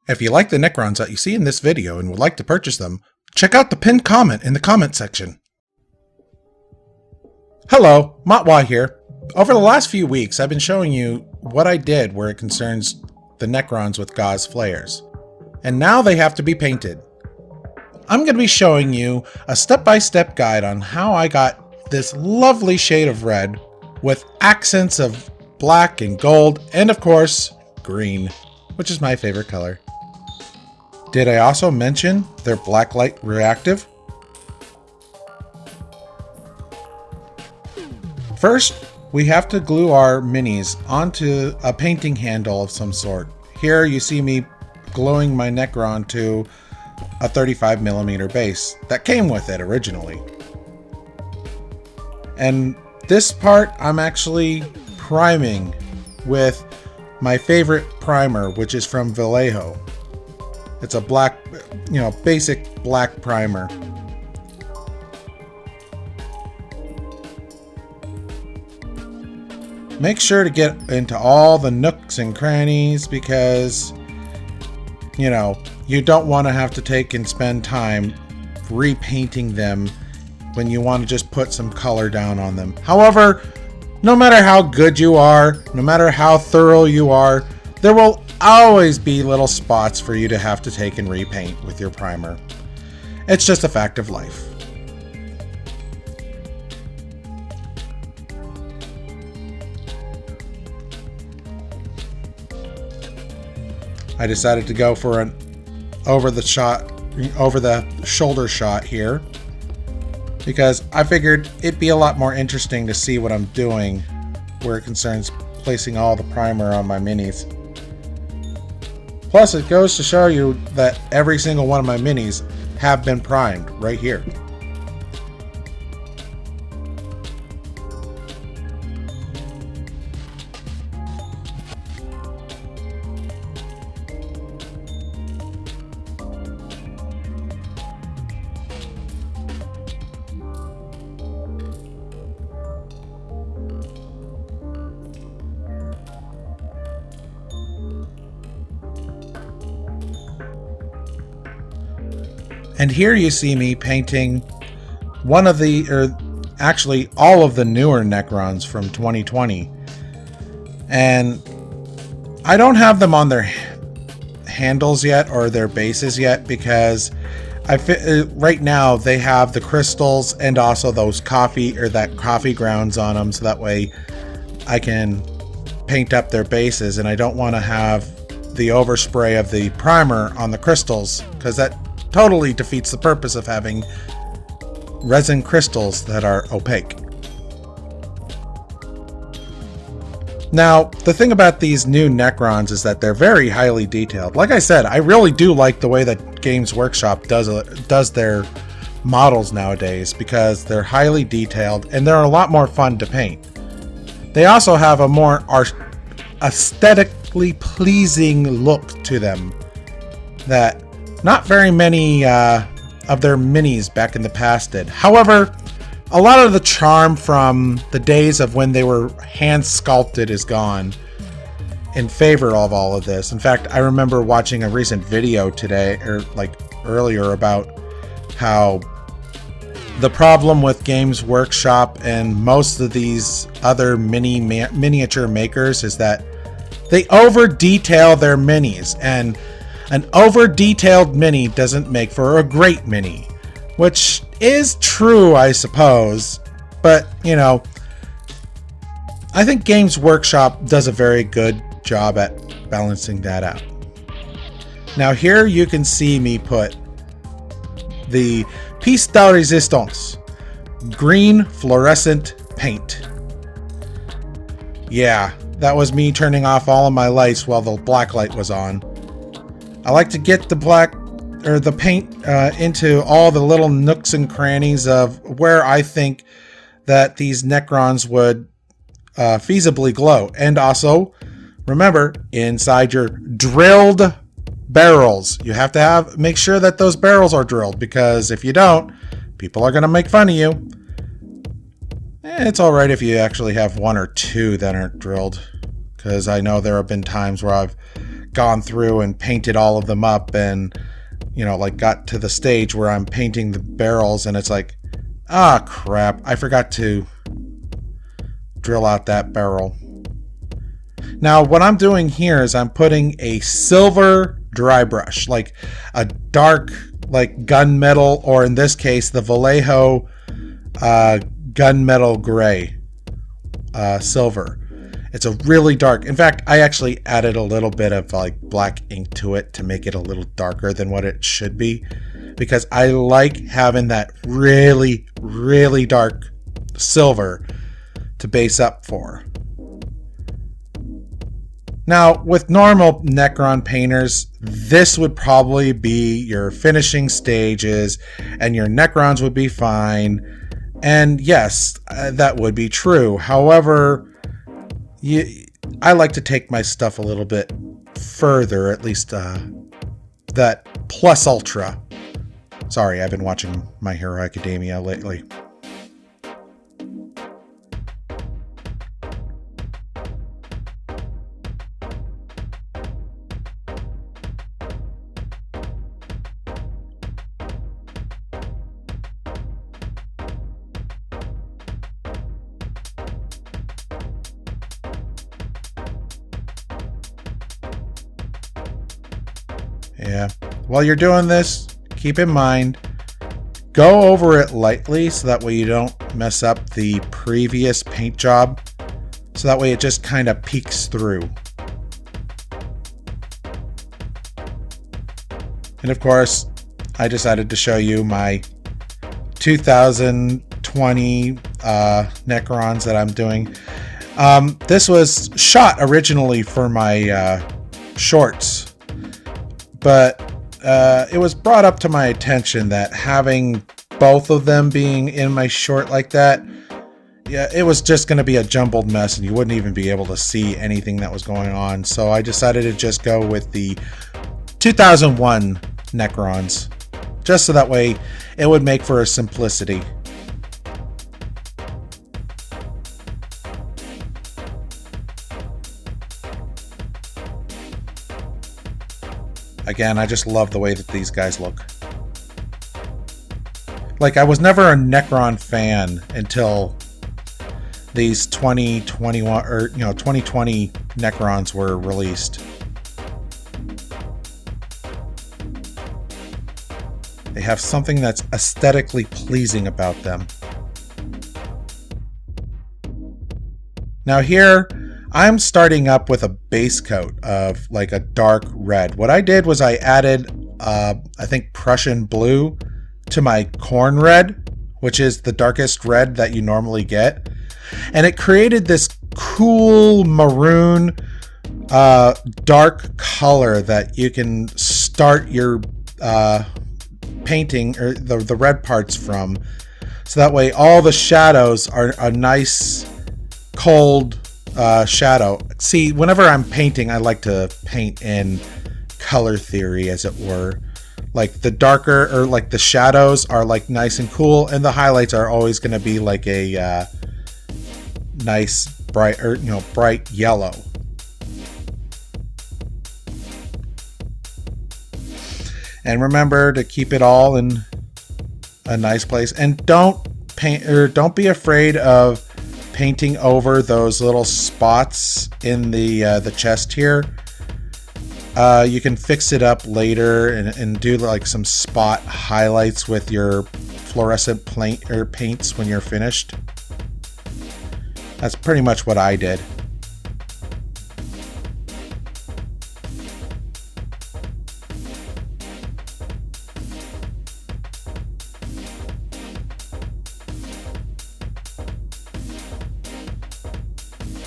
If you like the Necrons that you see in this video and would like to purchase them, check out the pinned comment in the comment section. Hello, Matwa here. Over the last few weeks, I've been showing you what I did where it concerns the Necrons with gauze flares. And now they have to be painted. I'm going to be showing you a step-by-step guide on how I got this lovely shade of red with accents of black and gold and of course, green, which is my favorite color. Did I also mention they're blacklight reactive? First, we have to glue our minis onto a painting handle of some sort. Here you see me gluing my Necron to a 35mm base that came with it originally. And this part I'm actually priming with my favorite primer, which is from Vallejo. It's a black, basic black primer. Make sure to get into all the nooks and crannies because, you don't want to have to take and spend time repainting them when you want to just put some color down on them. However, no matter how good you are, no matter how thorough you are, there will always be little spots for you to have to take and repaint with your primer. It's just a fact of life. I decided to go for an over the shoulder shot here because I figured it'd be a lot more interesting to see what I'm doing where it concerns placing all the primer on my minis. Plus, it goes to show you that every single one of my minis have been primed right here. And here you see me painting one of actually all of the newer Necrons from 2020. And I don't have them on their handles yet or their bases yet because right now they have the crystals and also those coffee grounds on them, so that way I can paint up their bases, and I don't want to have the overspray of the primer on the crystals because that totally defeats the purpose of having resin crystals that are opaque. Now, the thing about these new Necrons is that they're very highly detailed. Like I said, I really do like the way that Games Workshop does their models nowadays because they're highly detailed and they're a lot more fun to paint. They also have a more aesthetically pleasing look to them that not very many of their minis back in the past did. However, a lot of the charm from the days of when they were hand sculpted is gone in favor of all of this. In fact, I remember watching a recent video today, or earlier, about how the problem with Games Workshop and most of these other miniature makers is that they over detail their minis, and an over-detailed mini doesn't make for a great mini, which is true, I suppose, but, I think Games Workshop does a very good job at balancing that out. Now here you can see me put the Piece de Resistance green fluorescent paint. Yeah, that was me turning off all of my lights while the black light was on. I like to get the paint into all the little nooks and crannies of where I think that these Necrons would feasibly glow. And also, remember, inside your drilled barrels, you have to make sure that those barrels are drilled, because if you don't, people are going to make fun of you. It's alright if you actually have one or two that aren't drilled, because I know there have been times where I've gone through and painted all of them up and, you know, like got to the stage where I'm painting the barrels and it's like, ah, crap, I forgot to drill out that barrel. Now, what I'm doing here is I'm putting a silver dry brush, like a dark, like gunmetal, or in this case, the Vallejo gunmetal gray silver. It's a really dark. In fact, I actually added a little bit of like black ink to it to make it a little darker than what it should be, because I like having that really, really dark silver to base up for. Now, with normal Necron painters, this would probably be your finishing stages and your Necrons would be fine. And yes, that would be true. However, I like to take my stuff a little bit further, at least that plus ultra. Sorry, I've been watching My Hero Academia lately. Yeah, while you're doing this, keep in mind, go over it lightly so that way you don't mess up the previous paint job. So that way it just kind of peeks through. And of course, I decided to show you my 2020 Necrons that I'm doing. This was shot originally for my shorts. But it was brought up to my attention that having both of them being in my short like that, yeah, it was just going to be a jumbled mess and you wouldn't even be able to see anything that was going on. So I decided to just go with the 2001 Necrons, just so that way it would make for a simplicity. Again, I just love the way that these guys look. Like, I was never a Necron fan until these 2021 or 2020 Necrons were released. They have something that's aesthetically pleasing about them. Now here, I'm starting up with a base coat of like a dark red. What I did was I added, I think, Prussian blue to my corn red, which is the darkest red that you normally get. And it created this cool maroon, dark color that you can start your painting or the red parts from. So that way all the shadows are a nice, cold, shadow. See, whenever I'm painting, I like to paint in color theory, as it were. Like the darker, or like the shadows are like nice and cool, and the highlights are always going to be like a nice bright, or bright yellow. And remember to keep it all in a nice place, and don't paint, or don't be afraid of painting over those little spots in the chest here. You can fix it up later and do like some spot highlights with your fluorescent paints when you're finished. That's pretty much what I did.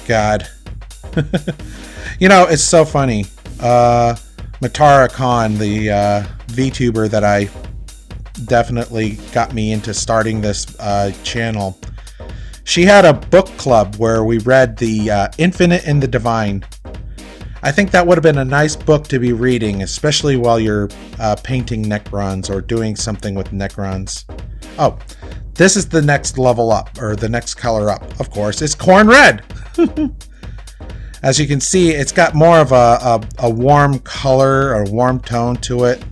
God. It's so funny. Matara Khan, the VTuber that I definitely got me into starting this channel, she had a book club where we read the Infinite and the Divine. I think that would have been a nice book to be reading, especially while you're painting Necrons or doing something with Necrons. Oh, this is the next level up, or the next color up, of course. It's corn red! As you can see, it's got more of a warm color or warm tone to it.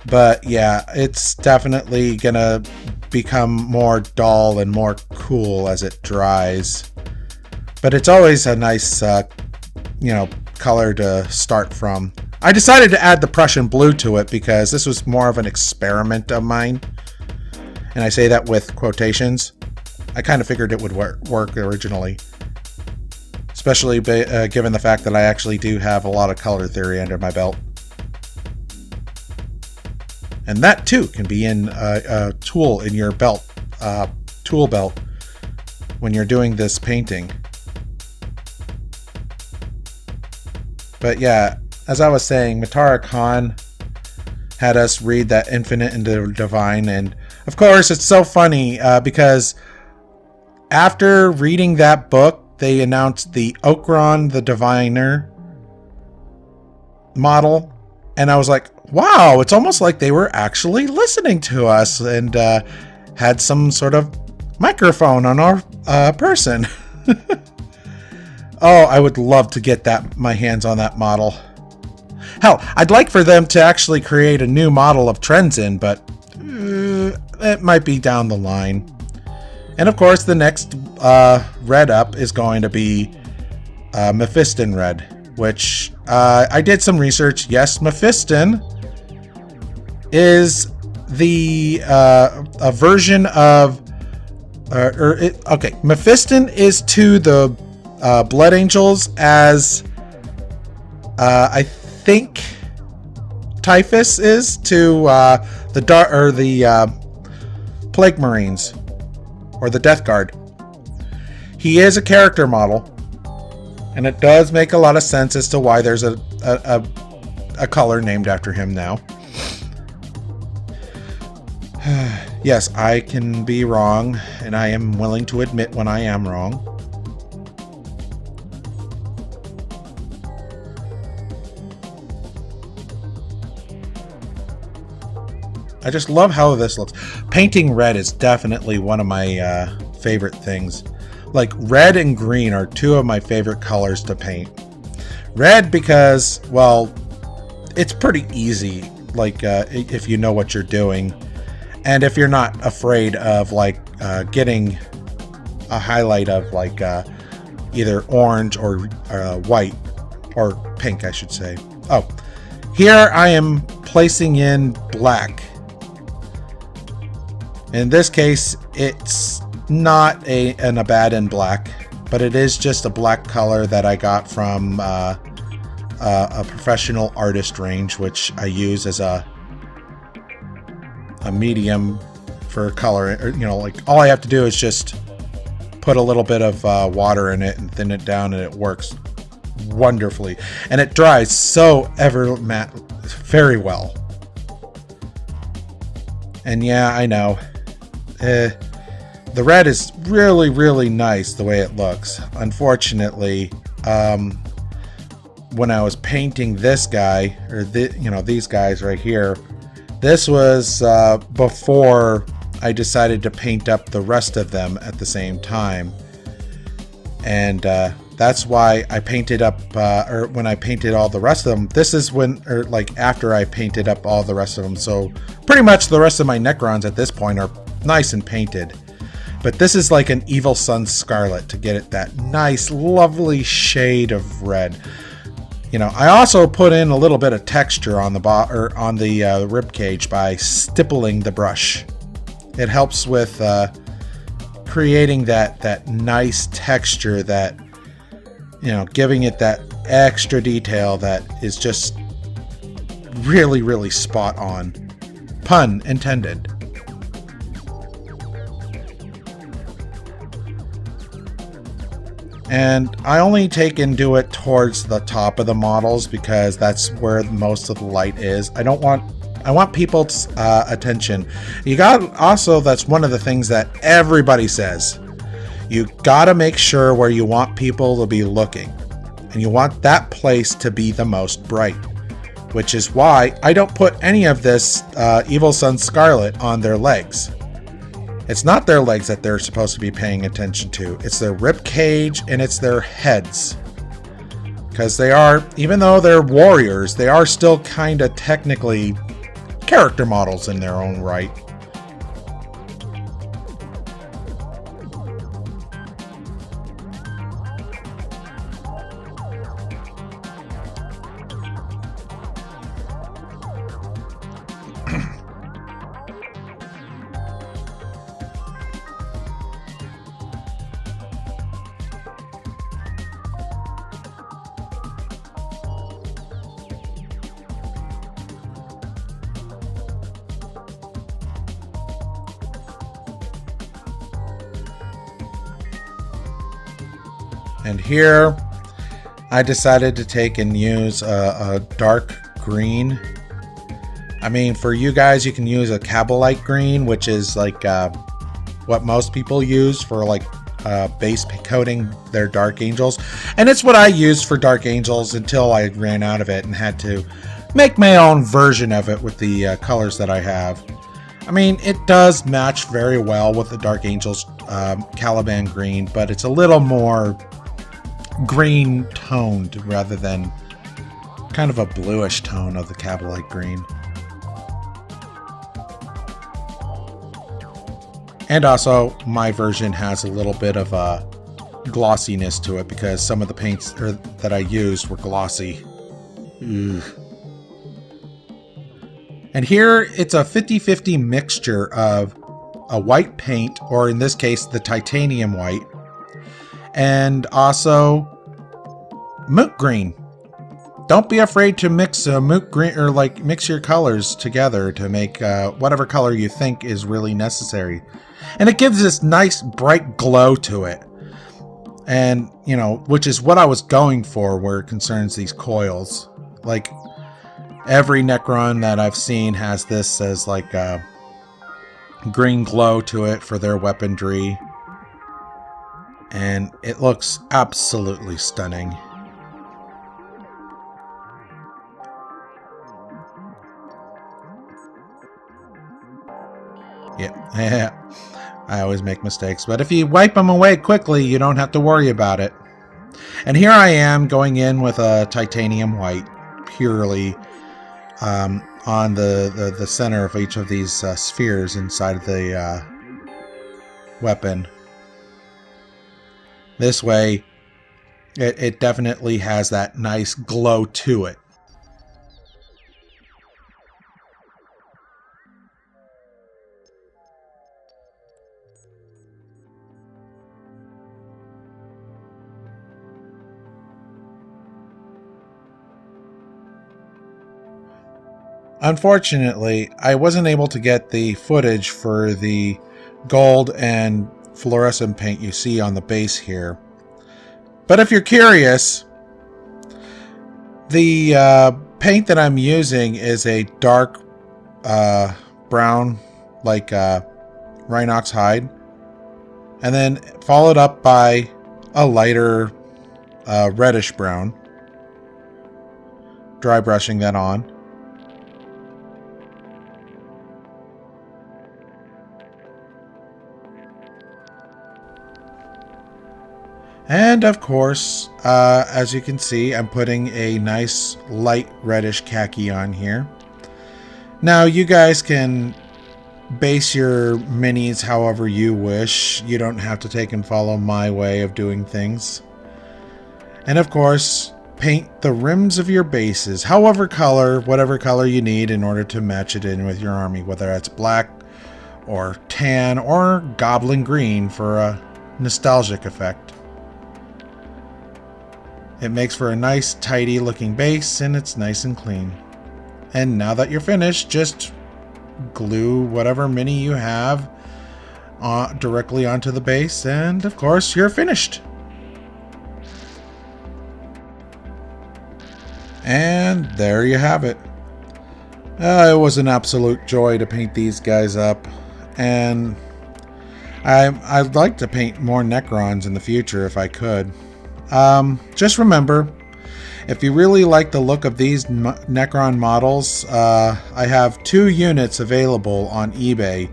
But yeah, it's definitely gonna become more dull and more cool as it dries. But it's always a nice, color to start from. I decided to add the Prussian blue to it because this was more of an experiment of mine. And I say that with quotations. I kind of figured it would work originally. Especially given the fact that I actually do have a lot of color theory under my belt. And that too can be in a tool in your belt, tool belt, when you're doing this painting. But yeah, as I was saying, Matara Khan had us read that Infinite and the Divine, and of course it's so funny because after reading that book, they announced the Necron the Diviner model, and I was like, wow, it's almost like they were actually listening to us and had some sort of microphone on our person. Oh, I would love to get my hands on that model. Hell, I'd like for them to actually create a new model of Trenzin, but it might be down the line. And of course, the next red up is going to be Mephiston Red, which I did some research. Yes, Mephiston is a version of... okay, Mephiston is to the Blood Angels as I think Typhus is to the Plague Marines or the Death Guard. He is a character model, and it does make a lot of sense as to why there's a color named after him now. Yes, I can be wrong, and I am willing to admit when I am wrong. I just love how this looks. Painting red is definitely one of my favorite things. Like, red and green are two of my favorite colors to paint. Red because, well, it's pretty easy, like, if you know what you're doing. And if you're not afraid of, like, getting a highlight of, like, either orange or white, or pink, I should say. Oh, here I am placing in black. In this case, it's not an Abaddon black, but it is just a black color that I got from a professional artist range, which I use as a medium for color. Like, all I have to do is just put a little bit of water in it and thin it down, and it works wonderfully. And it dries so matte very well. And yeah, I know. The red is really, really nice the way it looks. Unfortunately, when I was painting this guy, or these guys right here, this was before I decided to paint up the rest of them at the same time. And that's why I painted up, or when I painted all the rest of them, this is when, or like after I painted up all the rest of them. So pretty much the rest of my Necrons at this point are nice and painted. But this is like an Evil Sun Scarlet to get it that nice, lovely shade of red. I also put in a little bit of texture on the rib cage by stippling the brush. It helps with creating that nice texture, that giving it that extra detail that is just really, really spot on. Pun intended. And I only take and do it towards the top of the models because that's where most of the light is. I want people's attention. That's one of the things that everybody says. You gotta make sure where you want people to be looking. And you want that place to be the most bright. Which is why I don't put any of this Evil Sun Scarlet on their legs. It's not their legs that they're supposed to be paying attention to. It's their rib cage and it's their heads. Because they are, even though they're warriors, they are still kind of technically character models in their own right. And here, I decided to take and use a dark green. I mean, for you guys, you can use a Cabalite green, which is like what most people use for like base coating their Dark Angels. And it's what I used for Dark Angels until I ran out of it and had to make my own version of it with the colors that I have. I mean, it does match very well with the Dark Angels Caliban green, but it's a little more green toned rather than kind of a bluish tone of the Cabalite green. And also my version has a little bit of a glossiness to it because some of the paints that I used were glossy. Ugh. And here it's a 50-50 mixture of a white paint, or in this case the titanium white, and also moot green. Don't be afraid to mix moot green, or like mix your colors together to make whatever color you think is really necessary. And it gives this nice bright glow to it. And, you know, which is what I was going for where it concerns these coils. Like, every Necron that I've seen has this as like a green glow to it for their weaponry. And it looks absolutely stunning. Yeah, I always make mistakes, but if you wipe them away quickly, you don't have to worry about it. And here I am going in with a titanium white, purely on the center of each of these spheres inside of the weapon. This way, it definitely has that nice glow to it. Unfortunately, I wasn't able to get the footage for the gold and fluorescent paint you see on the base here. But if you're curious, the paint that I'm using is a dark brown, like Rhinox hide, and then followed up by a lighter reddish brown. Dry brushing that on. And of course, as you can see, I'm putting a nice light reddish khaki on here. Now you guys can base your minis however you wish. You don't have to take and follow my way of doing things. And of course, paint the rims of your bases, however color, whatever color you need in order to match it in with your army, whether that's black or tan or goblin green for a nostalgic effect. It makes for a nice, tidy looking base, and it's nice and clean. And now that you're finished, just glue whatever mini you have directly onto the base, and of course, you're finished. And there you have it. It was an absolute joy to paint these guys up, and I'd like to paint more Necrons in the future if I could. Just remember, if you really like the look of these Necron models, I have 2 units available on eBay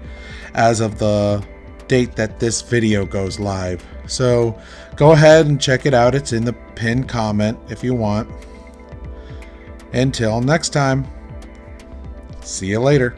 as of the date that this video goes live. So go ahead and check it out. It's in the pinned comment if you want. Until next time, see you later.